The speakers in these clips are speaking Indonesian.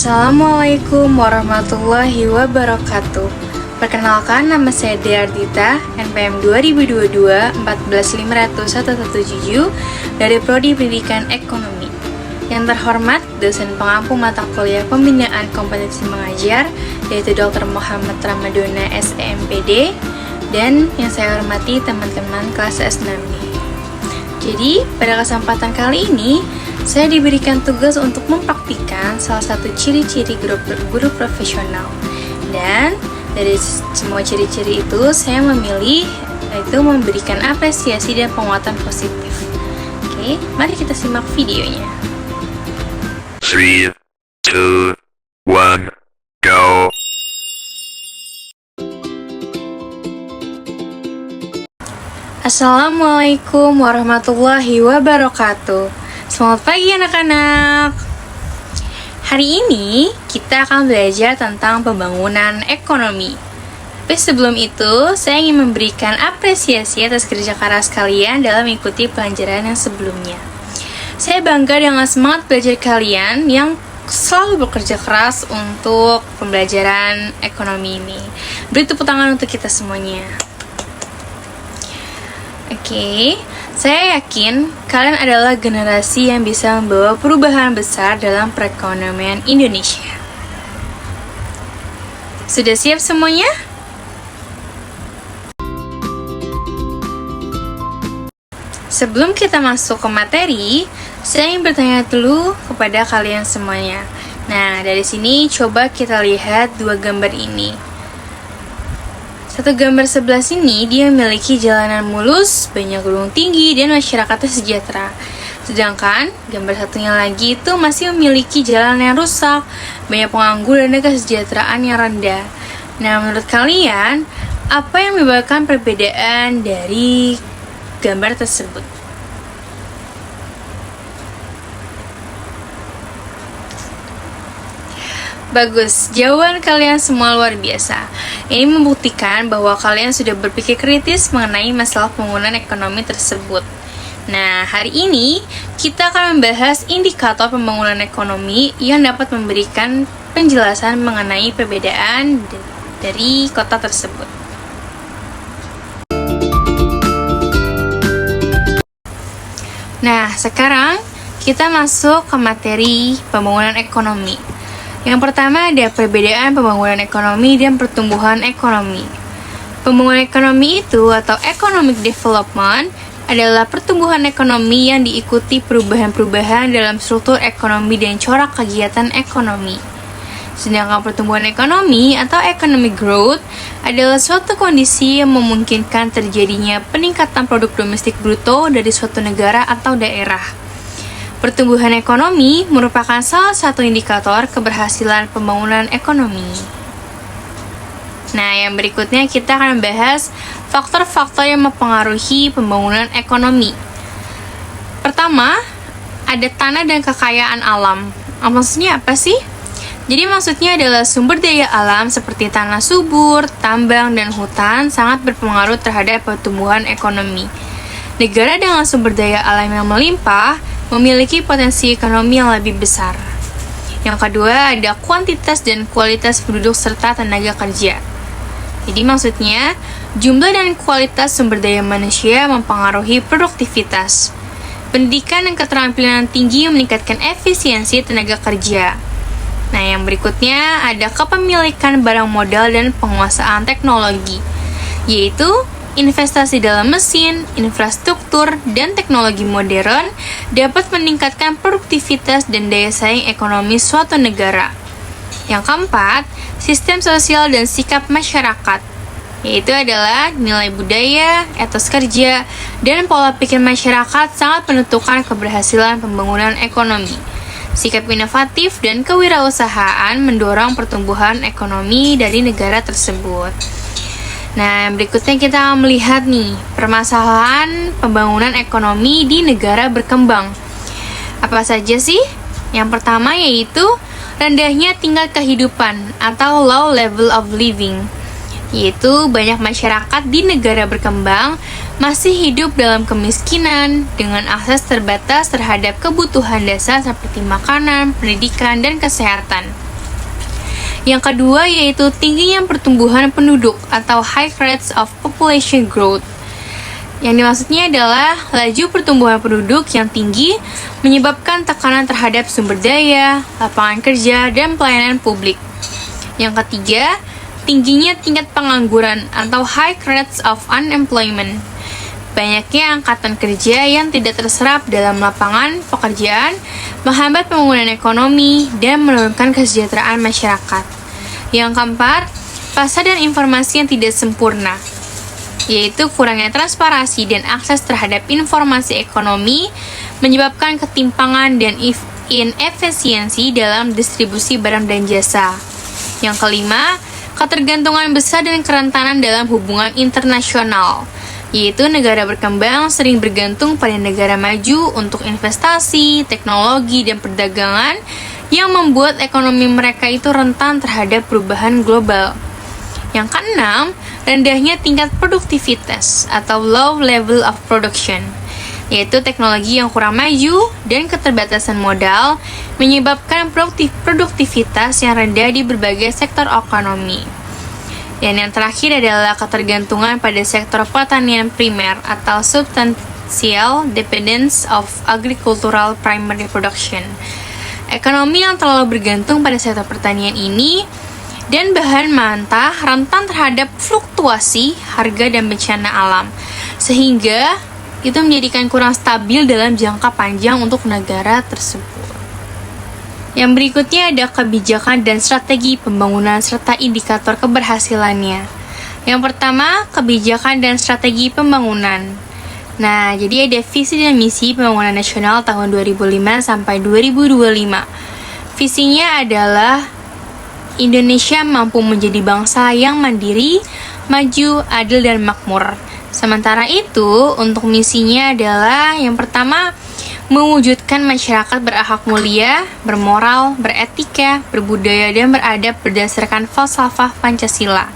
Assalamualaikum warahmatullahi wabarakatuh. Perkenalkan, nama saya Dea Ardita, NPM 2022-14500-117 dari Prodi Pendidikan Ekonomi. Yang terhormat, dosen pengampu mata kuliah Pembinaan Kompetensi Mengajar, yaitu Dr. Muhammad Ramadona SEMPD, dan yang saya hormati teman-teman kelas S6. Jadi, pada kesempatan kali ini, saya diberikan tugas untuk mempraktikkan salah satu ciri-ciri guru profesional. Dan dari semua ciri-ciri itu, saya memilih yaitu memberikan apresiasi dan penguatan positif. Oke, mari kita simak videonya. 3, 2, 1, go! Assalamualaikum warahmatullahi wabarakatuh. Selamat pagi anak-anak. Hari ini kita akan belajar tentang pembangunan ekonomi. Tapi sebelum itu, saya ingin memberikan apresiasi atas kerja keras kalian dalam mengikuti pelajaran yang sebelumnya. Saya bangga dengan semangat belajar kalian yang selalu bekerja keras untuk pembelajaran ekonomi ini. Beri tepuk tangan untuk kita semuanya. Oke, saya yakin kalian adalah generasi yang bisa membawa perubahan besar dalam perekonomian Indonesia. Sudah siap semuanya? Sebelum kita masuk ke materi, saya ingin bertanya dulu kepada kalian semuanya. Nah, dari sini coba kita lihat dua gambar ini. Satu gambar sebelah sini, dia memiliki jalanan mulus, banyak gedung tinggi, dan masyarakatnya sejahtera. Sedangkan gambar satunya lagi itu masih memiliki jalan yang rusak, banyak pengangguran dan kesejahteraan yang rendah. Nah, menurut kalian, apa yang menyebabkan perbedaan dari gambar tersebut? Bagus, jawaban kalian semua luar biasa. Ini membuktikan bahwa kalian sudah berpikir kritis mengenai masalah pembangunan ekonomi tersebut. Nah, hari ini kita akan membahas indikator pembangunan ekonomi yang dapat memberikan penjelasan mengenai perbedaan dari kota tersebut. Nah, sekarang kita masuk ke materi pembangunan ekonomi. Yang pertama ada perbedaan pembangunan ekonomi dan pertumbuhan ekonomi. Pembangunan ekonomi itu atau economic development adalah pertumbuhan ekonomi yang diikuti perubahan-perubahan dalam struktur ekonomi dan corak kegiatan ekonomi. Sedangkan pertumbuhan ekonomi atau economic growth adalah suatu kondisi yang memungkinkan terjadinya peningkatan produk domestik bruto dari suatu negara atau daerah. Pertumbuhan ekonomi merupakan salah satu indikator keberhasilan pembangunan ekonomi. Nah, yang berikutnya kita akan membahas faktor-faktor yang mempengaruhi pembangunan ekonomi. Pertama, ada tanah dan kekayaan alam. Maksudnya apa sih? Jadi maksudnya adalah sumber daya alam seperti tanah subur, tambang, dan hutan sangat berpengaruh terhadap pertumbuhan ekonomi. Negara dengan sumber daya alam yang melimpah memiliki potensi ekonomi yang lebih besar. Yang kedua, ada kuantitas dan kualitas penduduk serta tenaga kerja. Jadi maksudnya, jumlah dan kualitas sumber daya manusia mempengaruhi produktivitas. Pendidikan dan keterampilan tinggi meningkatkan efisiensi tenaga kerja. Nah, yang berikutnya ada kepemilikan barang modal dan penguasaan teknologi, yaitu investasi dalam mesin, infrastruktur, dan teknologi modern dapat meningkatkan produktivitas dan daya saing ekonomi suatu negara. Yang keempat, sistem sosial dan sikap masyarakat, yaitu adalah nilai budaya, etos kerja, dan pola pikir masyarakat sangat menentukan keberhasilan pembangunan ekonomi. Sikap inovatif dan kewirausahaan mendorong pertumbuhan ekonomi dari negara tersebut. Nah, berikutnya kita akan melihat nih, permasalahan pembangunan ekonomi di negara berkembang. Apa saja sih? Yang pertama yaitu rendahnya tingkat kehidupan atau low level of living. Yaitu banyak masyarakat di negara berkembang masih hidup dalam kemiskinan dengan akses terbatas terhadap kebutuhan dasar seperti makanan, pendidikan, dan kesehatan. Yang kedua yaitu tingginya pertumbuhan penduduk atau high rates of population growth. Yang dimaksudnya adalah laju pertumbuhan penduduk yang tinggi menyebabkan tekanan terhadap sumber daya, lapangan kerja, dan pelayanan publik. Yang ketiga, tingginya tingkat pengangguran atau high rates of unemployment. Banyaknya angkatan kerja yang tidak terserap dalam lapangan pekerjaan menghambat pembangunan ekonomi dan menurunkan kesejahteraan masyarakat. Yang keempat, pasar dan informasi yang tidak sempurna, yaitu kurangnya transparansi dan akses terhadap informasi ekonomi menyebabkan ketimpangan dan inefisiensi dalam distribusi barang dan jasa. Yang kelima, ketergantungan besar dan kerentanan dalam hubungan internasional, yaitu negara berkembang sering bergantung pada negara maju untuk investasi, teknologi, dan perdagangan yang membuat ekonomi mereka itu rentan terhadap perubahan global. Yang keenam, rendahnya tingkat produktivitas atau low level of production, yaitu teknologi yang kurang maju dan keterbatasan modal menyebabkan produktivitas yang rendah di berbagai sektor ekonomi. Dan yang terakhir adalah ketergantungan pada sektor pertanian primer atau substantial dependence of agricultural primary production. Ekonomi yang terlalu bergantung pada sektor pertanian ini dan bahan mentah rentan terhadap fluktuasi harga dan bencana alam, sehingga itu menjadikan kurang stabil dalam jangka panjang untuk negara tersebut. Yang berikutnya ada kebijakan dan strategi pembangunan serta indikator keberhasilannya. Yang pertama, kebijakan dan strategi pembangunan. Nah, jadi ada visi dan misi pembangunan nasional tahun 2005 sampai 2025. Visinya adalah Indonesia mampu menjadi bangsa yang mandiri, maju, adil, dan makmur. Sementara itu, untuk misinya adalah yang pertama, mewujudkan masyarakat berakhlak mulia, bermoral, beretika, berbudaya, dan beradab berdasarkan falsafah Pancasila.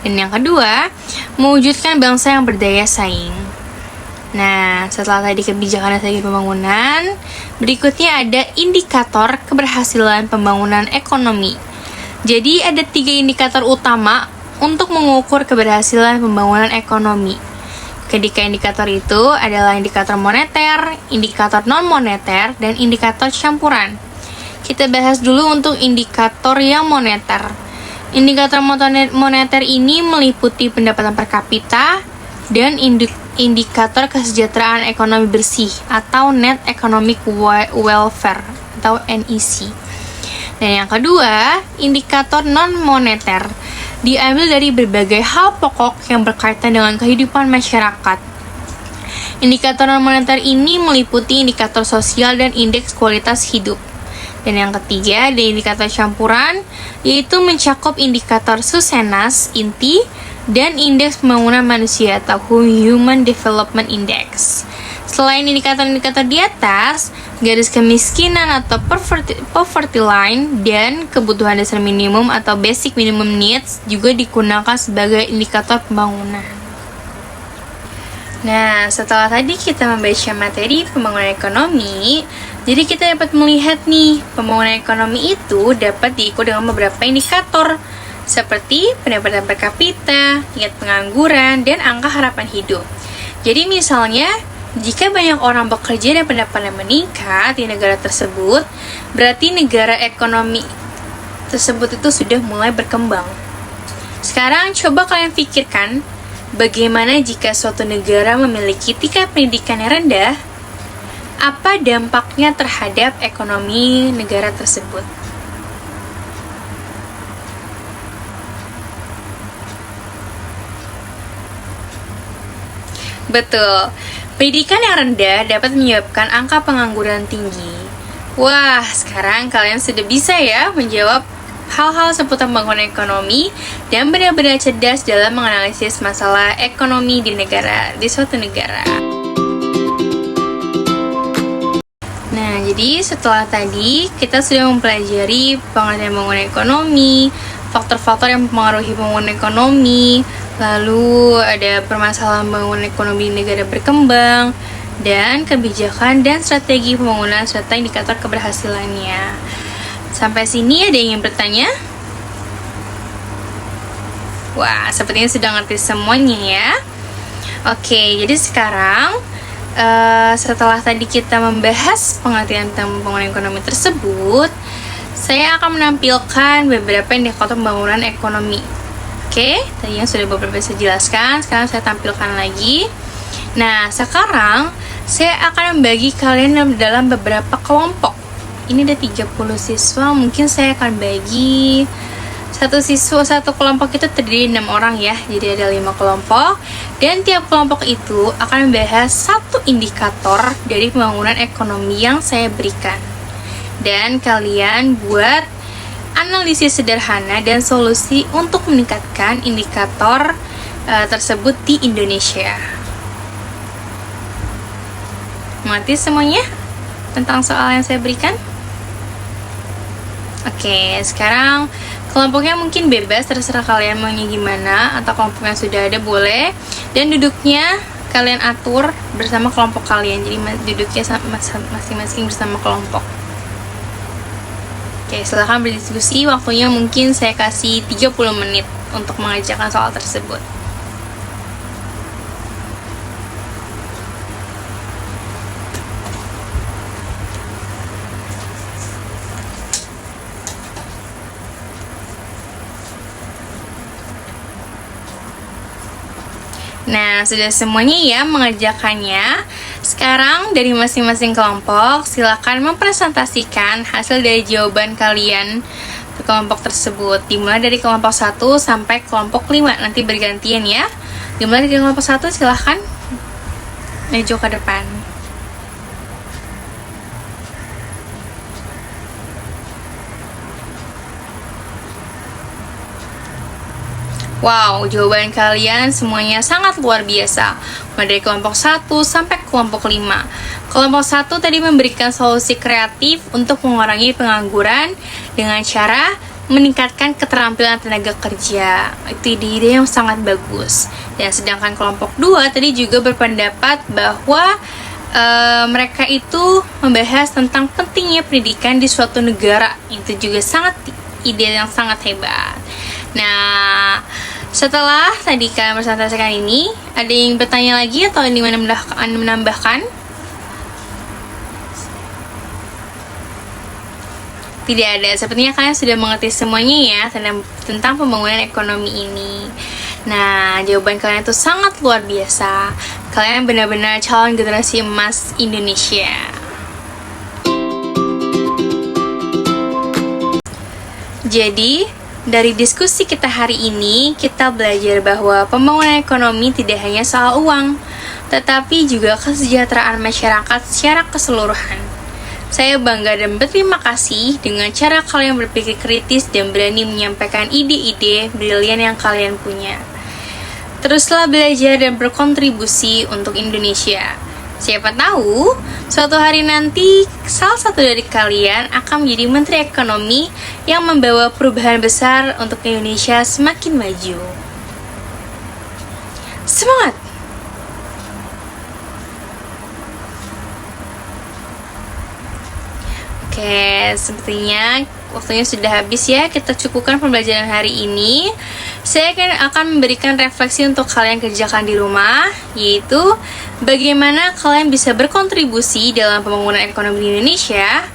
Dan yang kedua, mewujudkan bangsa yang berdaya saing. Nah, setelah tadi kebijakan dan strategi pembangunan, berikutnya ada indikator keberhasilan pembangunan ekonomi. Jadi ada 3 indikator utama untuk mengukur keberhasilan pembangunan ekonomi. Ketiga indikator itu adalah indikator moneter, indikator non-moneter, dan indikator campuran. Kita bahas dulu untuk indikator yang moneter. Indikator moneter ini meliputi pendapatan per kapita dan indikator kesejahteraan ekonomi bersih atau Net Economic Welfare atau NEC. Dan yang kedua, indikator non-moneter diambil dari berbagai hal pokok yang berkaitan dengan kehidupan masyarakat. Indikator non-moneter ini meliputi indikator sosial dan indeks kualitas hidup. Dan yang ketiga, ada indikator campuran, yaitu mencakup indikator Susenas, INTI, dan indeks pembangunan manusia atau Human Development Index. Selain indikator-indikator di atas, garis kemiskinan atau poverty line dan kebutuhan dasar minimum atau basic minimum needs juga digunakan sebagai indikator pembangunan. Nah, setelah tadi kita membaca materi pembangunan ekonomi, jadi kita dapat melihat nih, pembangunan ekonomi itu dapat diukur dengan beberapa indikator seperti pendapatan per kapita, tingkat pengangguran, dan angka harapan hidup. Jadi misalnya, jika banyak orang bekerja dan pendapatan meningkat di negara tersebut, berarti negara ekonomi tersebut itu sudah mulai berkembang. Sekarang coba kalian pikirkan, bagaimana jika suatu negara memiliki tingkat pendidikan yang rendah? Apa dampaknya terhadap ekonomi negara tersebut? Betul. Pendidikan yang rendah dapat menyebabkan angka pengangguran tinggi. Wah, sekarang kalian sudah bisa ya menjawab hal-hal seputar pembangunan ekonomi dan benar-benar cerdas dalam menganalisis masalah ekonomi di suatu negara. Nah, jadi setelah tadi kita sudah mempelajari pengertian pembangunan ekonomi, faktor-faktor yang mempengaruhi pembangunan ekonomi, lalu ada permasalahan pembangunan ekonomi di negara berkembang, dan kebijakan dan strategi pembangunan serta indikator keberhasilannya. Sampai sini ada yang ingin bertanya? Wah, sepertinya sudah ngerti semuanya ya. Oke, jadi sekarang setelah tadi kita membahas pengertian tentang pembangunan ekonomi tersebut, saya akan menampilkan beberapa indikator pembangunan ekonomi. Oke, tadi yang sudah beberapa saya jelaskan, sekarang saya tampilkan lagi. Nah, sekarang saya akan membagi kalian dalam beberapa kelompok. Ini ada 30 siswa, mungkin saya akan bagi satu kelompok itu terdiri 6 orang ya, jadi ada 5 kelompok, dan tiap kelompok itu akan membahas satu indikator dari pembangunan ekonomi yang saya berikan, dan kalian buat analisis sederhana dan solusi untuk meningkatkan indikator tersebut di Indonesia. Mengerti semuanya tentang soal yang saya berikan? Oke, sekarang kelompoknya mungkin bebas, terserah kalian maunya gimana, atau kelompoknya sudah ada boleh, dan duduknya kalian atur bersama kelompok kalian, jadi duduknya masing-masing bersama kelompok. Oke, silahkan berdiskusi, waktunya mungkin saya kasih 30 menit untuk mengerjakan soal tersebut. Nah, sudah semuanya ya mengerjakannya. Sekarang dari masing-masing kelompok, silakan mempresentasikan hasil dari jawaban kalian ke kelompok tersebut. Dimulai dari kelompok 1 sampai kelompok 5, nanti bergantian ya. Dimulai dari kelompok 1, silakan maju ke depan. Wow, jawaban kalian semuanya sangat luar biasa. Mulai dari kelompok 1 sampai kelompok 5. Kelompok 1 tadi memberikan solusi kreatif untuk mengurangi pengangguran dengan cara meningkatkan keterampilan tenaga kerja. Itu ide yang sangat bagus. Dan sedangkan kelompok 2 tadi juga berpendapat bahwa mereka itu membahas tentang pentingnya pendidikan di suatu negara. Itu juga ide yang sangat hebat. Nah, setelah tadi kalian presentasikan ini, ada yang bertanya lagi atau yang menambahkan? Tidak ada, sepertinya kalian sudah mengerti semuanya ya tentang pembangunan ekonomi ini. Nah, jawaban kalian itu sangat luar biasa. Kalian benar-benar calon generasi emas Indonesia. Jadi, dari diskusi kita hari ini, kita belajar bahwa pembangunan ekonomi tidak hanya soal uang, tetapi juga kesejahteraan masyarakat secara keseluruhan. Saya bangga dan berterima kasih dengan cara kalian berpikir kritis dan berani menyampaikan ide-ide brilian yang kalian punya. Teruslah belajar dan berkontribusi untuk Indonesia. Siapa tahu, suatu hari nanti salah satu dari kalian akan menjadi Menteri Ekonomi yang membawa perubahan besar untuk Indonesia semakin maju. Semangat! Oke, sepertinya waktunya sudah habis ya. Kita cukupkan pembelajaran hari ini. Saya akan memberikan refleksi untuk kalian kerjakan di rumah, yaitu bagaimana kalian bisa berkontribusi dalam pembangunan ekonomi di Indonesia.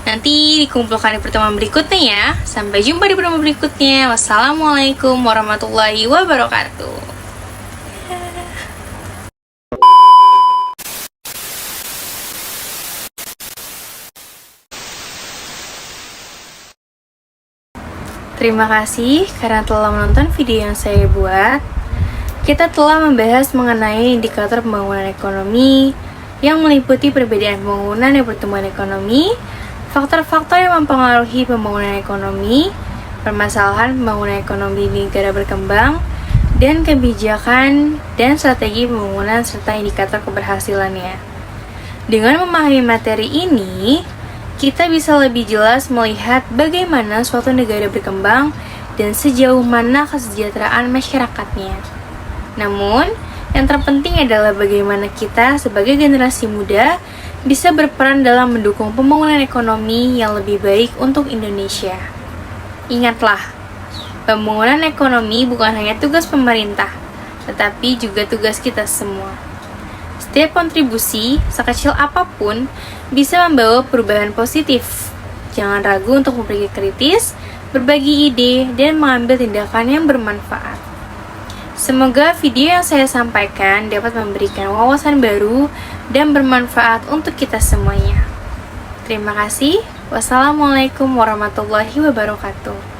Nanti dikumpulkan di pertemuan berikutnya ya. Sampai jumpa di pertemuan berikutnya. Wassalamualaikum warahmatullahi wabarakatuh. Terima kasih karena telah menonton video yang saya buat. Kita telah membahas mengenai indikator pembangunan ekonomi yang meliputi perbedaan pembangunan dan pertumbuhan ekonomi, faktor-faktor yang mempengaruhi pembangunan ekonomi, permasalahan pembangunan ekonomi di negara berkembang, dan kebijakan dan strategi pembangunan serta indikator keberhasilannya. Dengan memahami materi ini, kita bisa lebih jelas melihat bagaimana suatu negara berkembang dan sejauh mana kesejahteraan masyarakatnya. Namun, yang terpenting adalah bagaimana kita sebagai generasi muda bisa berperan dalam mendukung pembangunan ekonomi yang lebih baik untuk Indonesia. Ingatlah, Pembangunan ekonomi bukan hanya tugas pemerintah, tetapi juga tugas kita semua. Setiap kontribusi, sekecil apapun, bisa membawa perubahan positif. Jangan ragu untuk berpikir kritis, berbagi ide, dan mengambil tindakan yang bermanfaat. Semoga video yang saya sampaikan dapat memberikan wawasan baru dan bermanfaat untuk kita semuanya. Terima kasih. Wassalamualaikum warahmatullahi wabarakatuh.